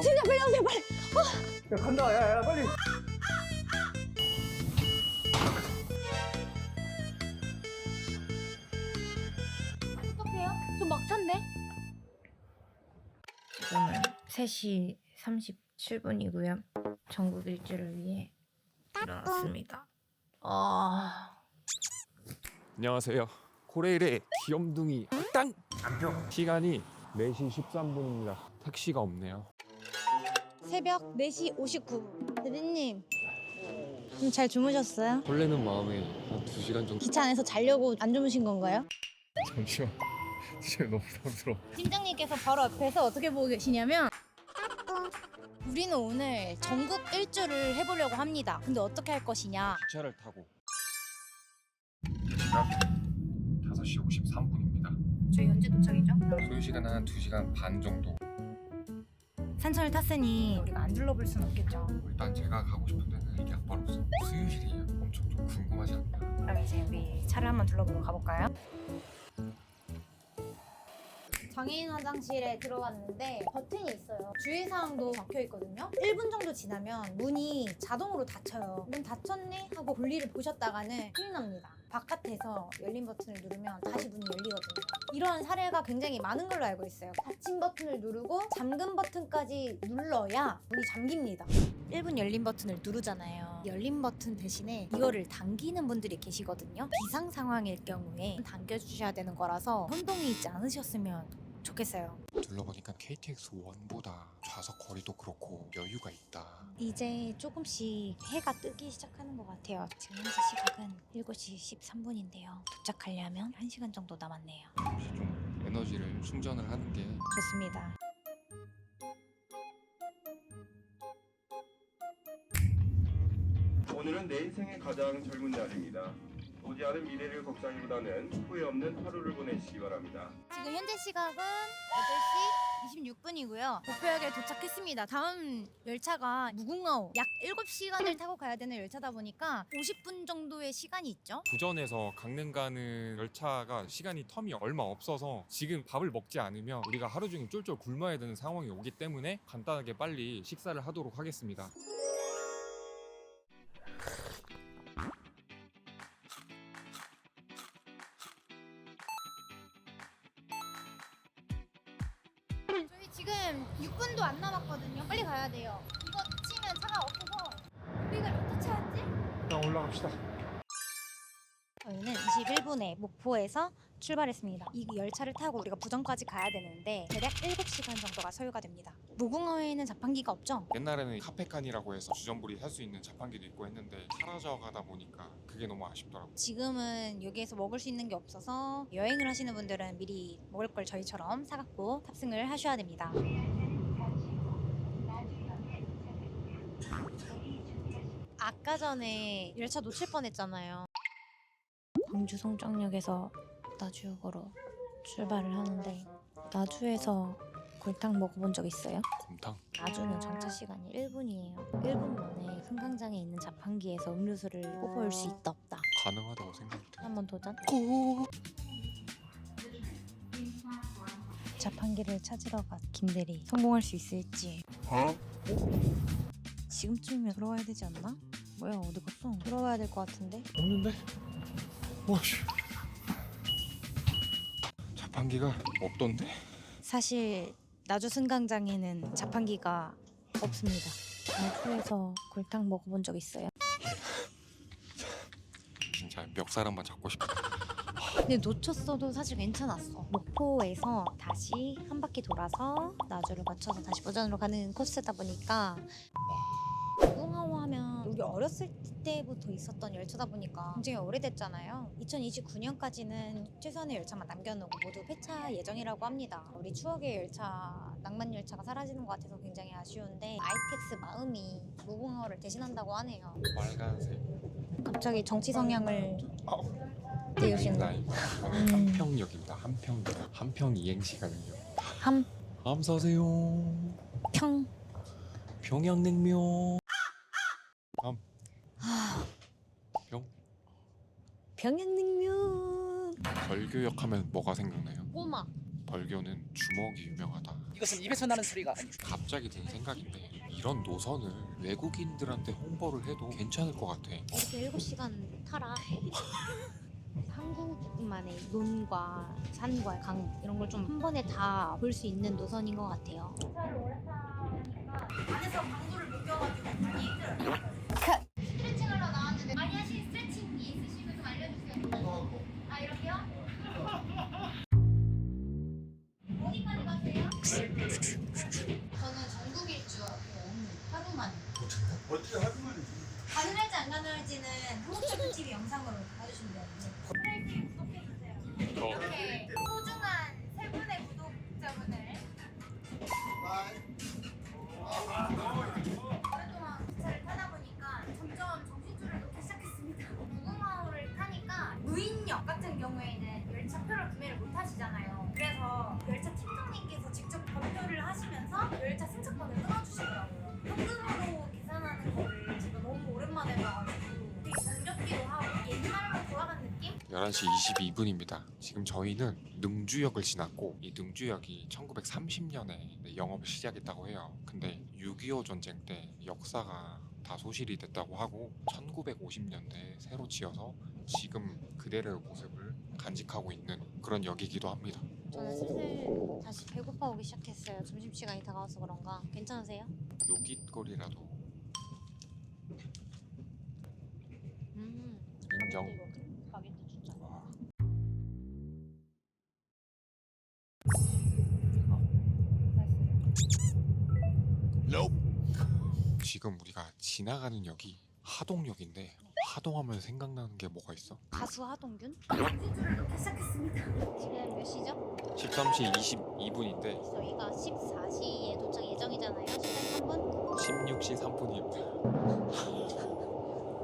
진짜 빨리 오세요, 빨리. 야 간다. 야 빨리. 어떡해요? 좀 막찬데? 지금은 3시 37분이고요. 전국 일주를 위해 일어났습니다. 안녕하세요. 코레일의 귀염둥이 땅! 시간이 4시 13분입니다. 택시가 없네요. 새벽 4시 59분. 대리님, 좀 잘 주무셨어요? 설레는 마음에 한 2시간 정도. 기차 안에서 자려고 안 주무신 건가요? 잠시만. 지금 너무 부담스러워. 팀장님께서 바로 옆에서 어떻게 보고 계시냐면 우리는 오늘 전국 일주를 해보려고 합니다. 근데 어떻게 할 것이냐? 기차를 타고 시각 5시 53분입니다. 저희 언제 도착이죠? 소요 시간은 한 2시간 반 정도. 산천을 탔으니 우리가 안 둘러볼 순 없겠죠. 일단 제가 가고 싶은 데는 이게 바로 수유실이 엄청 좀 궁금하지 않나. 그럼 이제 우리 차를 한번 둘러보러 가볼까요? 장애인 화장실에 들어왔는데 버튼이 있어요. 주의사항도 적혀 있거든요. 1분 정도 지나면 문이 자동으로 닫혀요. 문 닫혔네? 하고 볼일을 보셨다가는 큰일 납니다. 바깥에서 열린 버튼을 누르면 다시 문이 열리거든요. 이런 사례가 굉장히 많은 걸로 알고 있어요. 닫힌 버튼을 누르고 잠금 버튼까지 눌러야 문이 잠깁니다. 1분 열린 버튼을 누르잖아요. 열린 버튼 대신에 이거를 당기는 분들이 계시거든요. 비상 상황일 경우에 당겨주셔야 되는 거라서 혼동이 있지 않으셨으면 좋겠어요. 둘러보니까 KTX1보다 좌석 거리도 그렇고 여유가 있다. 이제 조금씩 해가 뜨기 시작하는 것 같아요. 지금 현재 시각은 7시 13분인데요. 도착하려면 1시간 정도 남았네요. 혹시 좀 에너지를 충전을 하는 게 좋습니다. 오늘은 내 인생의 가장 젊은 날입니다. 오지 않은 미래를 걱정하기보다는 후회 없는 하루를 보내시기 바랍니다. 지금 현재 시각은 8시 26분이고요. 목표역에 도착했습니다. 다음 열차가 무궁화호 약 7시간을 타고 가야 되는 열차다 보니까 50분 정도의 시간이 있죠. 부전에서 강릉 가는 열차가 시간이 텀이 얼마 없어서 지금 밥을 먹지 않으면 우리가 하루 종일 쫄쫄 굶어야 되는 상황이 오기 때문에 간단하게 빨리 식사를 하도록 하겠습니다. 저희 지금 6분도 안 남았거든요. 빨리 가야 돼요. 이거 놓치면 차가 없어서 우리가 몇 터 찾았지? 일단 올라갑시다. 저희는 21분에 목포에서 출발했습니다. 이 열차를 타고 우리가 부정까지 가야 되는데 대략 7시간 정도가 소요가 됩니다. 무궁화호에는 자판기가 없죠? 옛날에는 카페칸이라고 해서 주전부리 할 수 있는 자판기도 있고 했는데 사라져 가다 보니까 그게 너무 아쉽더라고요. 지금은 여기에서 먹을 수 있는 게 없어서 여행을 하시는 분들은 미리 먹을 걸 저희처럼 사갖고 탑승을 하셔야 됩니다. 아까 전에 열차 놓칠 뻔했잖아요. 광주 송정역에서 나주역으로 출발을 하는데 나주에서 골탕 먹어본 적 있어요? 곰탕? 나주는 정차 시간이 1분이에요. 1분 만에 승강장에 있는 자판기에서 음료수를 뽑아올 수 있다 없다. 가능하다고 생각돼. 한번 도전. 자판기를 찾으러 간 김대리 성공할 수 있을지. 지금쯤이면 돌아와야 되지 않나? 뭐야 어디 갔어? 돌아와야 될 것 같은데? 없는데? 와씨. 자판기가 없던데? 사실 나주 승강장에는 자판기가 없습니다. 나주에서 골탕 먹어본 적 있어요? 진짜 멱살 한번 잡고 싶다. 근데 놓쳤어도 사실 괜찮았어. 목포에서 다시 한 바퀴 돌아서 나주를 거쳐서 다시 부전으로 가는 코스다 보니까 무궁화호 하면 우리 어렸을 때부터 있었던 열차다 보니까 굉장히 오래됐잖아요. 2029년까지는 최소한의 열차만 남겨놓고 모두 폐차 예정이라고 합니다. 우리 추억의 열차, 낭만 열차가 사라지는 것 같아서 굉장히 아쉬운데 ITX 마음이 무궁화호를 대신한다고 하네요. 빨간색. 갑자기 정치 성향을 띄우시는 라인. 한평역입니다. 한평역. 한평 이행시거든요. 함사세요. 한평 평양냉면. 평. 평양냉면 벌교역 하면 뭐가 생각나요? 꼬막 벌교는 주먹이 유명하다. 이것은 입에서 나는 소리가 아니다. 갑자기 든 생각인데 이런 노선을 외국인들한테 홍보를 해도 괜찮을 것 같아. 이렇게 7시간 타라. 한국만의 논과 산과 강 이런 걸 좀 한 번에 다 볼 수 있는 노선인 것 같아요. 차를 오래 타니까 안에서 방구를 못 껴가지고 많이 힘들어요. 스트레칭 하러 나왔는데 많이 하신 스트레칭이 있으시면 좀 알려주세요. 아 이렇게요? 어디까지 가세요? 저는 전국 일주요. 하루만. 어떻게 하루만에? 가능할지 안 가능할지는 한국철도 TV 영상으로 봐주시면 돼요. 프라이팬 구독해주세요. 이렇게 소중한 세 분의 구독자분을 오랫동안 기차를 타다 보니까 점점 정신줄을 놓기 시작했습니다. 무궁화호를 타니까 무인역 같은 경우에는 열차표를 구매를 못 하시잖아요. 그래서 열차 팀장님께서 직접 검표를 하시면서 열차 승차권을 끊어주시더라고요. 현금으로 계산하는 거를 제가 너무 오랜만에 봐가지고 되게 정겹기도 하고 옛날로 돌아간 느낌? 11시 22분입니다. 지금 저희는 능주역을 지났고 이 능주역이 1930년에 영업을 시작했다고 해요. 근데 6.25 전쟁 때 역사가 다 소실이 됐다고 하고 1950년대에 새로 지어서 지금 그대로의 모습을 간직하고 있는 그런 역이기도 합니다. 저는 슬슬 다시 배고파 오기 시작했어요. 점심시간이 다가와서 그런가. 괜찮으세요? 요깃거리라도 음. 인정. 바게트 진짜. 지금 우리가 지나가는 역이 하동역인데 하동하면 생각나는 게 뭐가 있어? 가수 하동균? 정신줄을 놓기 시작했습니다. 지금 몇 시죠? 13시 22분인데 저희가 14시에 도착 예정이잖아요. 시간 3분? 16시 3분입니다.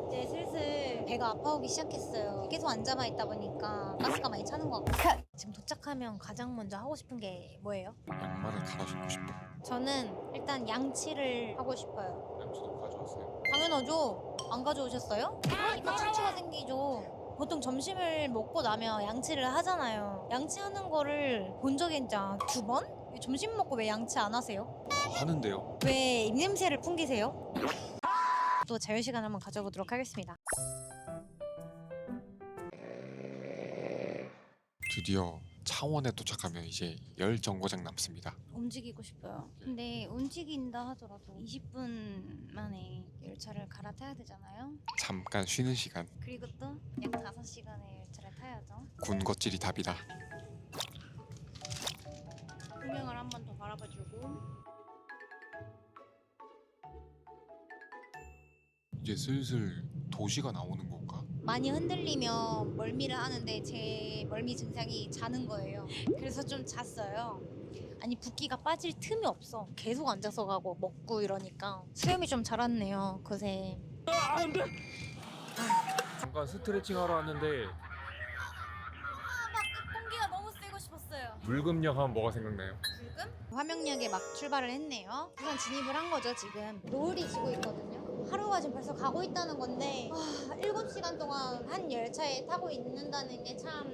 이제 슬슬 배가 아파오기 시작했어요. 계속 앉아만 있다 보니까 가스가 많이 차는 것 같고. 지금 도착하면 가장 먼저 하고 싶은 게 뭐예요? 양말을 갈아 신고 싶어. 저는 일단 양치를 하고 싶어요. 양치도 가져왔어요. 당연하죠. 안 가져오셨어요? 그러니까 충치가 생기죠. 보통 점심을 먹고 나면 양치를 하잖아요. 양치하는 거를 본 적이 진짜 2번? 점심 먹고 왜 양치 안 하세요? 하는데요. 왜 입냄새를 풍기세요? 또 자유시간 한번 가져보도록 하겠습니다. 드디어 창원에 도착하면 이제 열 정거장 남습니다. 움직이고 싶어요. 근데 움직인다 하더라도 20분 만에 열차를 갈아타야 되잖아요. 잠깐 쉬는 시간. 그리고 또 약 5시간의 열차를 타야죠. 군것질이 답이다. 풍경을 한 번 더 바라봐주고. 이제 슬슬 도시가 나오는 건가? 많이 흔들리면 멀미를 하는데 제 멀미 증상이 자는 거예요. 그래서 좀 잤어요. 아니 붓기가 빠질 틈이 없어. 계속 앉아서 가고 먹고 이러니까 수염이 좀 자랐네요. 그새. 잠깐 스트레칭 하러 왔는데 공기가 너무 쐬고 싶었어요. 물금역 하면 뭐가 생각나요? 불금? 화명역에 막 출발을 했네요. 부산 진입을 한 거죠 지금. 노을이 지고 있거든요. 하루가 지금 벌써 가고 있다는 건데 7시간 동안 한 열차에 타고 있는다는 게 참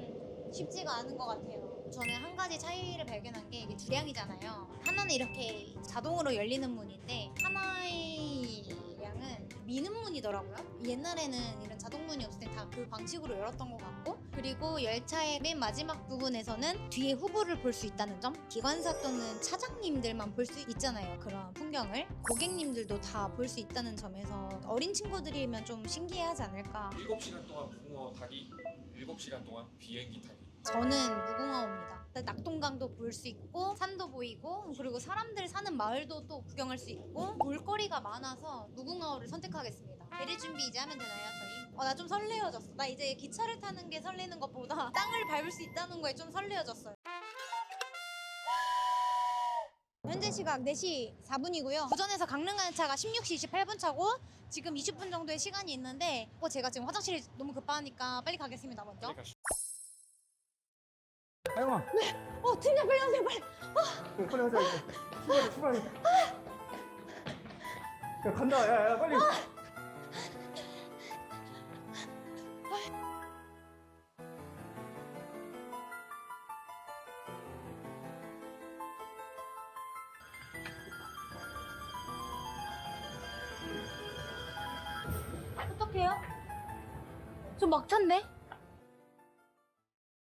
쉽지가 않은 것 같아요. 저는 한 가지 차이를 발견한 게 이게 주량이잖아요. 하나는 이렇게 자동으로 열리는 문인데 하나의 량은 미는 문이더라고요. 옛날에는 이런 자동 문이 없을 때 다 그 방식으로 열었던 것 같고, 그리고 열차의 맨 마지막 부분에서는 뒤에 후보를 볼 수 있다는 점. 기관사 또는 차장님들만 볼 수 있잖아요. 그런 풍경을 고객님들도 다 볼 수 있다는 점에서 어린 친구들이면 좀 신기해하지 않을까. 7시간 동안 무궁화 타기, 7시간 동안 비행기 타기. 저는 무궁화호입니다. 낙동강도 볼 수 있고 산도 보이고 그리고 사람들 사는 마을도 또 구경할 수 있고 볼거리가 많아서 무궁화호를 선택하겠습니다. 대리 준비 이제 하면 되나요 저희? 나 좀 설레어졌어. 나 이제 기차를 타는 게 설레는 것보다 땅을 밟을 수 있다는 거에 좀 설레어졌어요. 현재 시각 4시 4분이고요. 부전에서 강릉 가는 차가 16시 28분 차고 지금 20분 정도의 시간이 있는데 제가 지금 화장실이 너무 급하니까 빨리 가겠습니다 먼저. 하영아, 팀장 빨리 가세요 빨리. 빨리 하자 이제. 출발해. 야 간다. 야 빨리. 좀 막찼네?